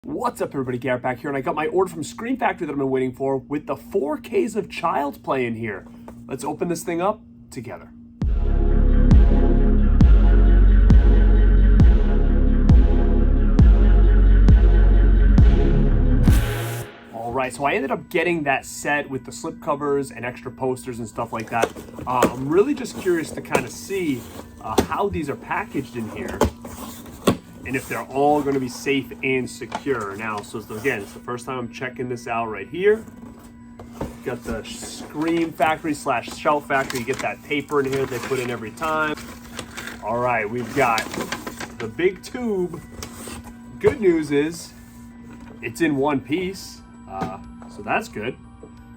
What's up, everybody? Garrett back here, and I got my order from ScreamFactory that I've been waiting for with the 4Ks of Child's Play in here. Let's open this thing up together. Alright, so I ended up getting that set with the slipcovers and extra posters and stuff like that. I'm really just curious to kind of see how these are packaged in here, and if they're all going to be safe and secure. Now, so again, it's the first time I'm checking this out right here. Got the ScreamFactory / Shelf Factory. You get that paper in here they put in every time. All right, we've got the big tube. Good news is it's in one piece, so that's good.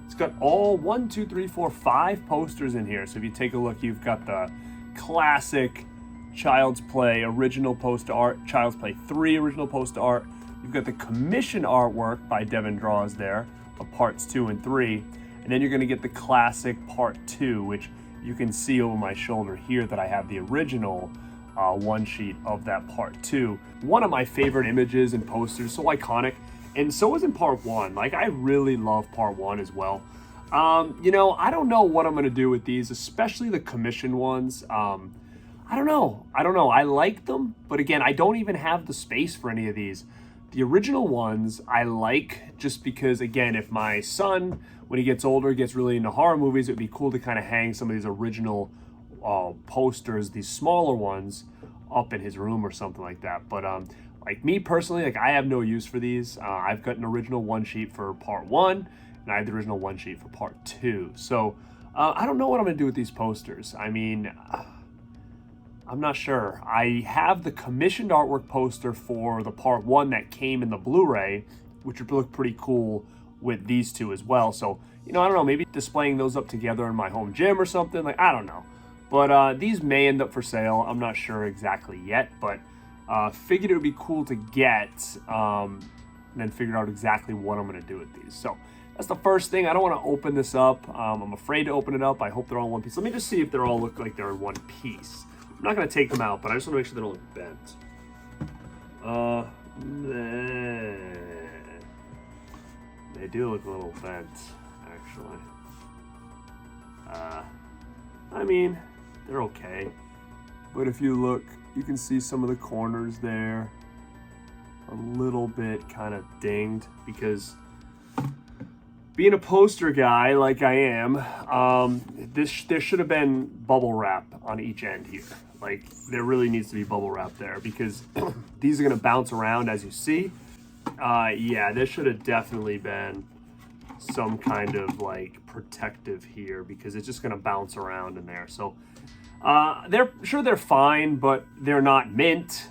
It's got all 5 posters in here. So if you take a look, you've got the classic Child's Play original poster art, Child's Play 3 original poster art. You've got the commission artwork by Devin Draws there, of parts 2 and 3. And then you're gonna get the classic part 2, which you can see over my shoulder here that I have the original one sheet of that part 2. One of my favorite images and posters, so iconic. And so is in part 1. Like, I really love part 1 as well. You know, I don't know what I'm gonna do with these, especially the commission ones. I don't know. I like them, but again, I don't even have the space for any of these. The original ones I like just because, again, if my son, when he gets older, gets really into horror movies, it would be cool to kind of hang some of these original posters, these smaller ones, up in his room or something like that. But like me personally, like I have no use for these. I've got an original one sheet for part 1, and I have the original one sheet for part 2. So I don't know what I'm gonna do with these posters. I mean, I'm not sure. I have the commissioned artwork poster for the part 1 that came in the Blu-ray, which would look pretty cool with these two as well. So, you know, I don't know, maybe displaying those up together in my home gym or something, like, I don't know. But these may end up for sale. I'm not sure exactly yet, but figured it would be cool to get, and then figured out exactly what I'm gonna do with these. So that's the first thing. I don't wanna open this up. I'm afraid to open it up. I hope they're all in one piece. Let me just see if they all look like they're in one piece. I'm not going to take them out, but I just want to make sure they don't look bent. They do look a little bent, actually. I mean, they're okay. But if you look, you can see some of the corners there. A little bit kind of dinged because being a poster guy like I am, there should have been bubble wrap on each end here. Like, there really needs to be bubble wrap there because these are gonna bounce around as you see. Yeah, there should have definitely been some kind of like protective here because it's just gonna bounce around in there. So they're fine, but they're not mint.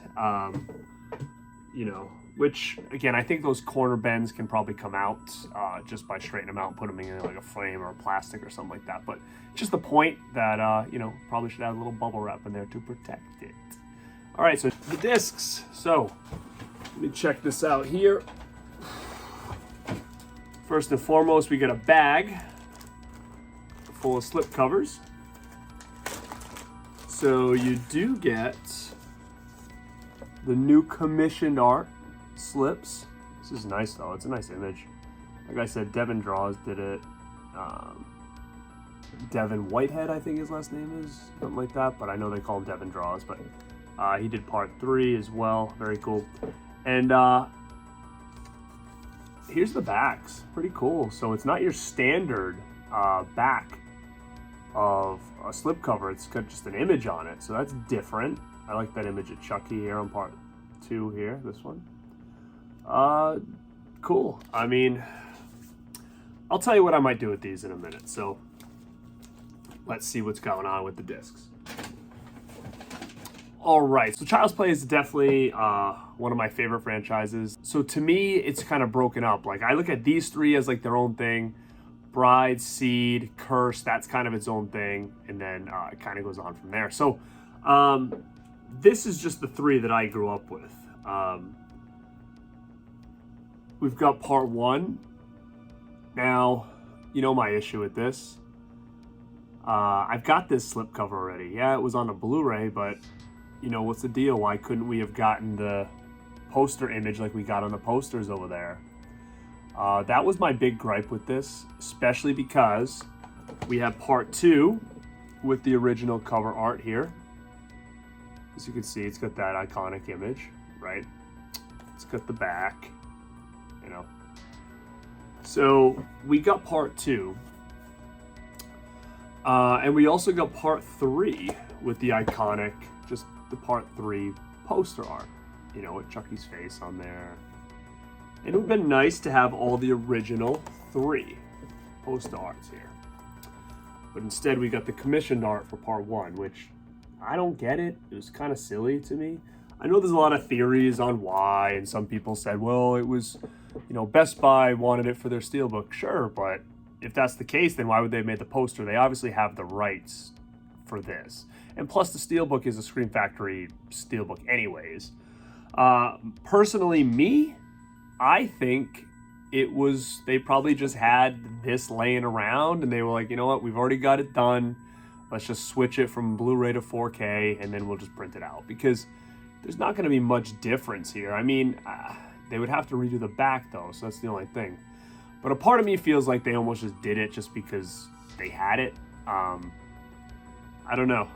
You know, which again, I think those corner bends can probably come out just by straightening them out and put them in like a frame or a plastic or something like that. But just the point that, you know, probably should have a little bubble wrap in there to protect it. All right, so the discs. So let me check this out here. First and foremost, we get a bag full of slip covers. So you do get the new commissioned art slips. This is nice though, it's a nice image. Like I said, Devin Draws did it. Devin Whitehead, I think his last name is, something like that, but I know they call him Devin Draws, but he did part 3 as well, very cool. And here's the backs, pretty cool. So it's not your standard back of a slipcover, it's got just an image on it, so that's different. I like that image of Chucky here on part 2 here, this one. Cool. I mean, I'll tell you what I might do with these in a minute. So let's see what's going on with the discs. All right, so Child's Play is definitely one of my favorite franchises. So to me, it's kind of broken up. Like, I look at these 3 as like their own thing. Bride, Seed, Curse, that's kind of its own thing. And then it kind of goes on from there. So this is just the 3 that I grew up with. We've got part 1. Now, you know my issue with this. I've got this slipcover already. Yeah, it was on a Blu-ray, but you know, what's the deal? Why couldn't we have gotten the poster image like we got on the posters over there. That was my big gripe with this, especially because we have part 2 with the original cover art here. As you can see, it's got that iconic image, right? It's got the back, you know. So we got part 2. And we also got part 3 with the iconic, just the part 3 poster art, you know, with Chucky's face on there. And it would have been nice to have all the original 3 poster arts here. But instead we got the commissioned art for part 1, which I don't get it. It was kind of silly to me. I know there's a lot of theories on why, and some people said, well, it was, you know, Best Buy wanted it for their steelbook. Sure, but if that's the case, then why would they have made the poster? They obviously have the rights for this. And plus the steelbook is a ScreamFactory steelbook anyways. Personally, me, I think it was, they probably just had this laying around and they were like, you know what, we've already got it done. Let's just switch it from Blu-ray to 4K and then we'll just print it out, because there's not going to be much difference here. I mean, they would have to redo the back though, so that's the only thing. But a part of me feels like they almost just did it just because they had it. I don't know.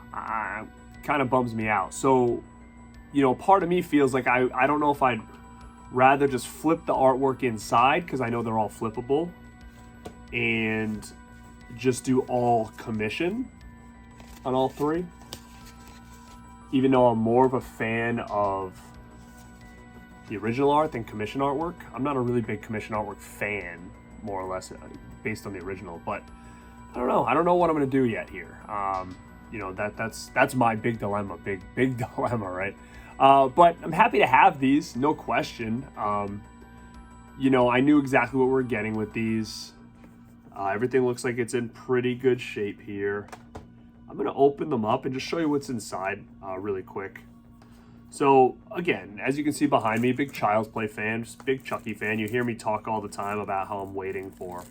Kind of bums me out. So, you know, part of me feels like I don't know if I'd rather just flip the artwork inside, because I know they're all flippable, and just do all commission on all 3. Even though I'm more of a fan of the original art than commission artwork. I'm not a really big commission artwork fan, more or less, based on the original, but I don't know. I don't know what I'm going to do yet here. You know, that's my big dilemma, big dilemma, right? But I'm happy to have these, no question. You know, I knew exactly what we're getting with these. Everything looks like it's in pretty good shape here. I'm going to open them up and just show you what's inside really quick. So again, as you can see behind me, big Child's Play fan, just big Chucky fan. You hear me talk all the time about how I'm waiting for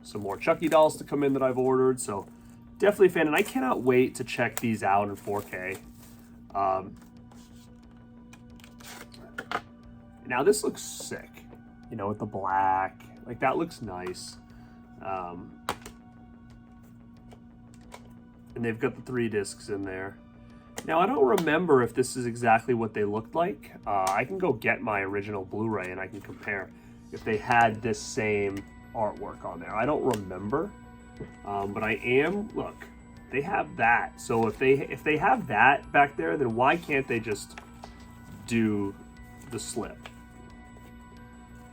some more Chucky dolls to come in that I've ordered. So definitely a fan, and I cannot wait to check these out in 4K. Now this looks sick, you know, with the black, like that looks nice. And they've got the 3 discs in there. Now I don't remember if this is exactly what they looked like. I can go get my original Blu-ray and I can compare if they had this same artwork on there. I don't remember, but I am, look, they have that. So if they have that back there, then why can't they just do the slip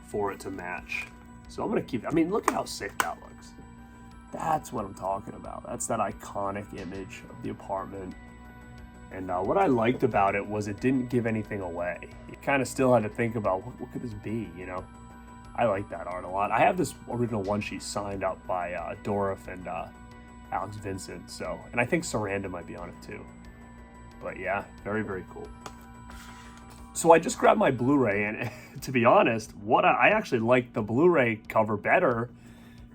for it to match? So I'm gonna keep, I mean, look at how sick that looks. That's what I'm talking about. That's that iconic image of the apartment. And what I liked about it was it didn't give anything away. You kind of still had to think about what could this be, you know? I like that art a lot. I have this original one sheet signed up by Dorif and Alex Vincent, so, and I think Saranda might be on it too. But yeah, very, very cool. So I just grabbed my Blu-ray, and to be honest, I actually like the Blu-ray cover better,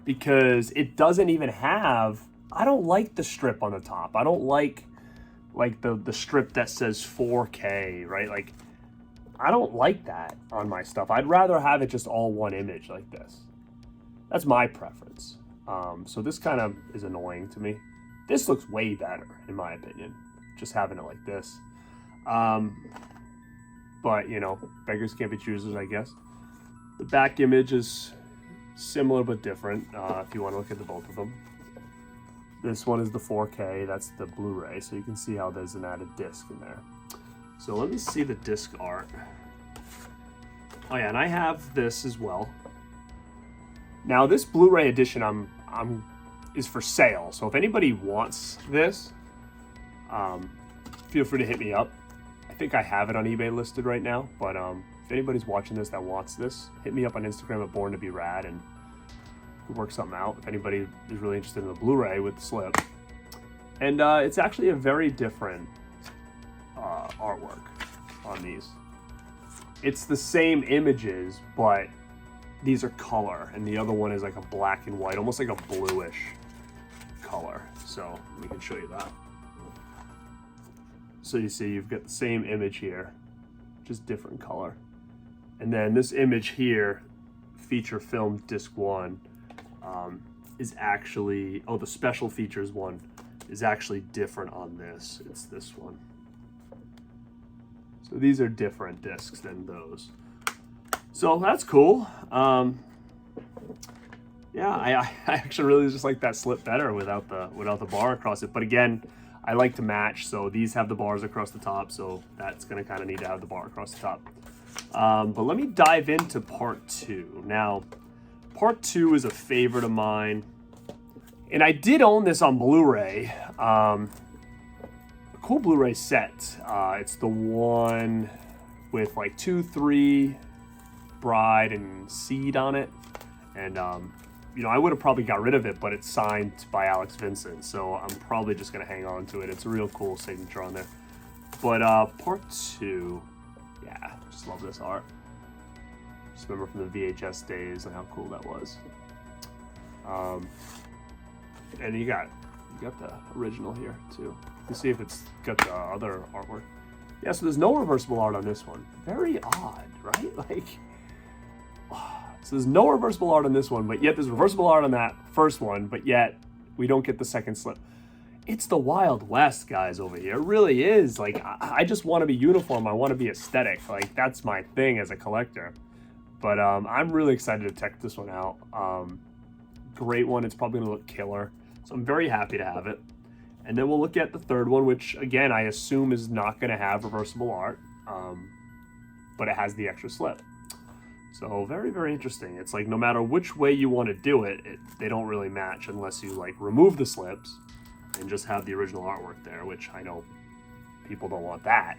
because it doesn't even have, I don't like the strip on the top. I don't like the strip that says 4K, right? Like, I don't like that on my stuff. I'd rather have it just all one image like this. That's my preference. So this kind of is annoying to me. This looks way better, in my opinion, just having it like this. But, you know, beggars can't be choosers, I guess. The back image is similar but different, if you want to look at the both of them. This one is the 4K, that's the Blu-ray, so you can see how there's an added disc in there. So let me see the disc art. Oh yeah, and I have this as well. Now this Blu-ray edition is for sale, so if anybody wants this, feel free to hit me up. I think I have it on eBay listed right now, but if anybody's watching this that wants this, hit me up on Instagram at Born to Be Rad and we'll work something out if anybody is really interested in the Blu-ray with the slip. And it's actually a very different artwork on these. It's the same images, but these are color, and the other one is like a black and white, almost like a bluish color. So we can show you that. So you see you've got the same image here, just different color. And then this image here, feature film disc 1, is actually, oh, the special features one is actually different on this. It's this one. So these are different discs than those. So that's cool. Yeah, I actually really just like that slip better without the bar across it. But again, I like to match, so these have the bars across the top, so that's gonna kind of need to have the bar across the top. But let me dive into part 2. Now, part 2 is a favorite of mine, and I did own this on Blu-ray. A cool Blu-ray set. It's the one with like 2, 3, Bride, and Seed on it, and you know, I would have probably got rid of it, but it's signed by Alex Vincent, so I'm probably just gonna hang on to it. It's a real cool signature on there. But part 2, yeah, just love this art. Just remember from the VHS days and how cool that was. And you got the original here too. You see if it's got the other artwork. Yeah, so there's no reversible art on this one. Very odd, right? Like, so there's no reversible art on this one, but yet there's reversible art on that first one, but yet we don't get the second slip. It's the Wild West, guys, over here. It really is. Like, I just want to be uniform. I want to be aesthetic. Like, that's my thing as a collector. But I'm really excited to check this one out. Great one. It's probably going to look killer. So I'm very happy to have it. And then we'll look at the third one, which, again, I assume is not going to have reversible art, but it has the extra slip. So very, very interesting. It's like no matter which way you want to do it, they don't really match unless you like remove the slips and just have the original artwork there, which I know people don't want that.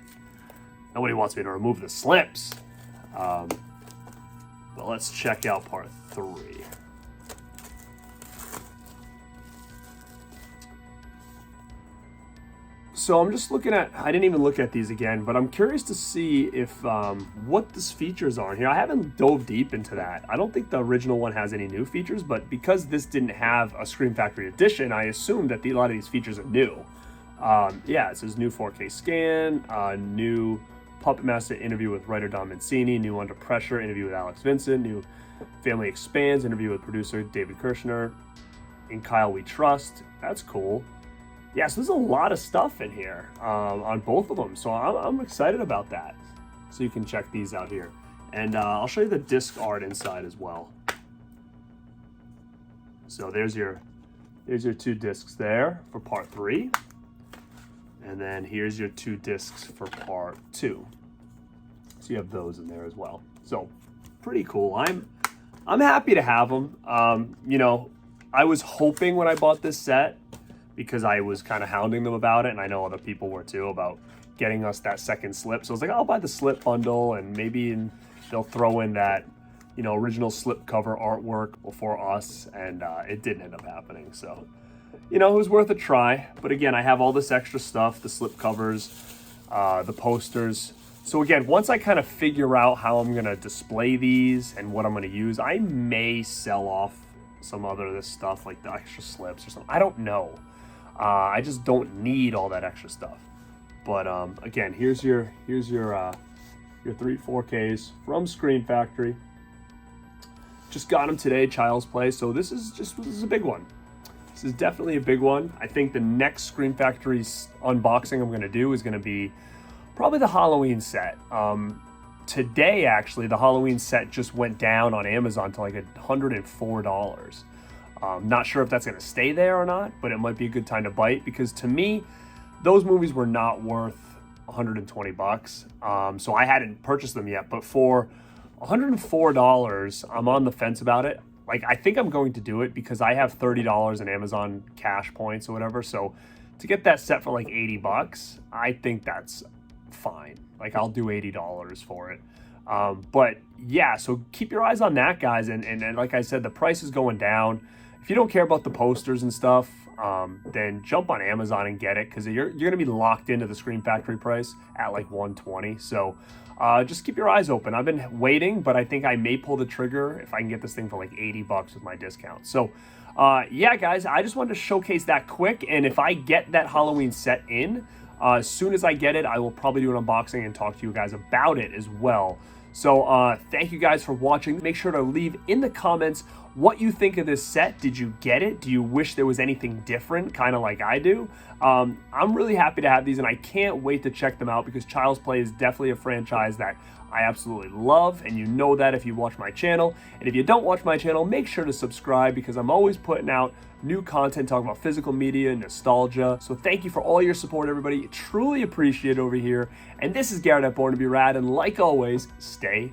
Nobody wants me to remove the slips. But let's check out part 3. So I'm just looking at, I didn't even look at these again, but I'm curious to see if what these features are in here. I haven't dove deep into that. I don't think the original one has any new features, but because this didn't have a ScreamFactory edition, I assume that a lot of these features are new. Yeah, it says new 4K scan, new Puppet Master interview with writer Don Mancini, new Under Pressure interview with Alex Vincent, new Family Expands interview with producer David Kirshner, In Kyle We Trust. That's cool. Yeah, so there's a lot of stuff in here on both of them, so I'm excited about that. So you can check these out here. And I'll show you the disc art inside as well. So there's your 2 discs there for part 3. And then here's your 2 discs for part 2. So you have those in there as well. So pretty cool. I'm happy to have them. You know, I was hoping when I bought this set, because I was kind of hounding them about it, and I know other people were too, about getting us that second slip. So I was like, I'll buy the slip bundle, and maybe they'll throw in that, you know, original slipcover artwork before us, and it didn't end up happening. So, you know, it was worth a try. But again, I have all this extra stuff, the slipcovers, the posters. So again, once I kind of figure out how I'm gonna display these and what I'm gonna use, I may sell off some other of this stuff, like the extra slips or something. I don't know. I just don't need all that extra stuff. But again, here's your 3 4Ks from ScreamFactory. Just got them today, Child's Play. So this is a big one. This is definitely a big one. I think the next ScreamFactory unboxing I'm going to do is going to be probably the Halloween set. Today, actually, the Halloween set just went down on Amazon to like $104. Not sure if that's going to stay there or not, but it might be a good time to bite, because to me, those movies were not worth $120. So I hadn't purchased them yet, but for $104, I'm on the fence about it. Like, I think I'm going to do it because I have $30 in Amazon cash points or whatever. So to get that set for like $80, I think that's fine. Like, I'll do $80 for it. But yeah, so keep your eyes on that, guys. And like I said, the price is going down. If you don't care about the posters and stuff, then jump on Amazon and get it, because you're going to be locked into the ScreamFactory price at like $120. So just keep your eyes open. I've been waiting, but I think I may pull the trigger if I can get this thing for like $80 with my discount. So yeah, guys, I just wanted to showcase that quick. And if I get that Halloween set in, as soon as I get it, I will probably do an unboxing and talk to you guys about it as well. So thank you guys for watching. Make sure to leave in the comments what you think of this set. Did you get it? Do you wish there was anything different, kind of like I do? I'm really happy to have these, and I can't wait to check them out because Child's Play is definitely a franchise that I absolutely love, and you know that if you watch my channel. And if you don't watch my channel, make sure to subscribe because I'm always putting out new content talking about physical media, nostalgia. So thank you for all your support, everybody. Truly appreciate it over here. And this is Garrett at Born to Be Rad, and like always, stay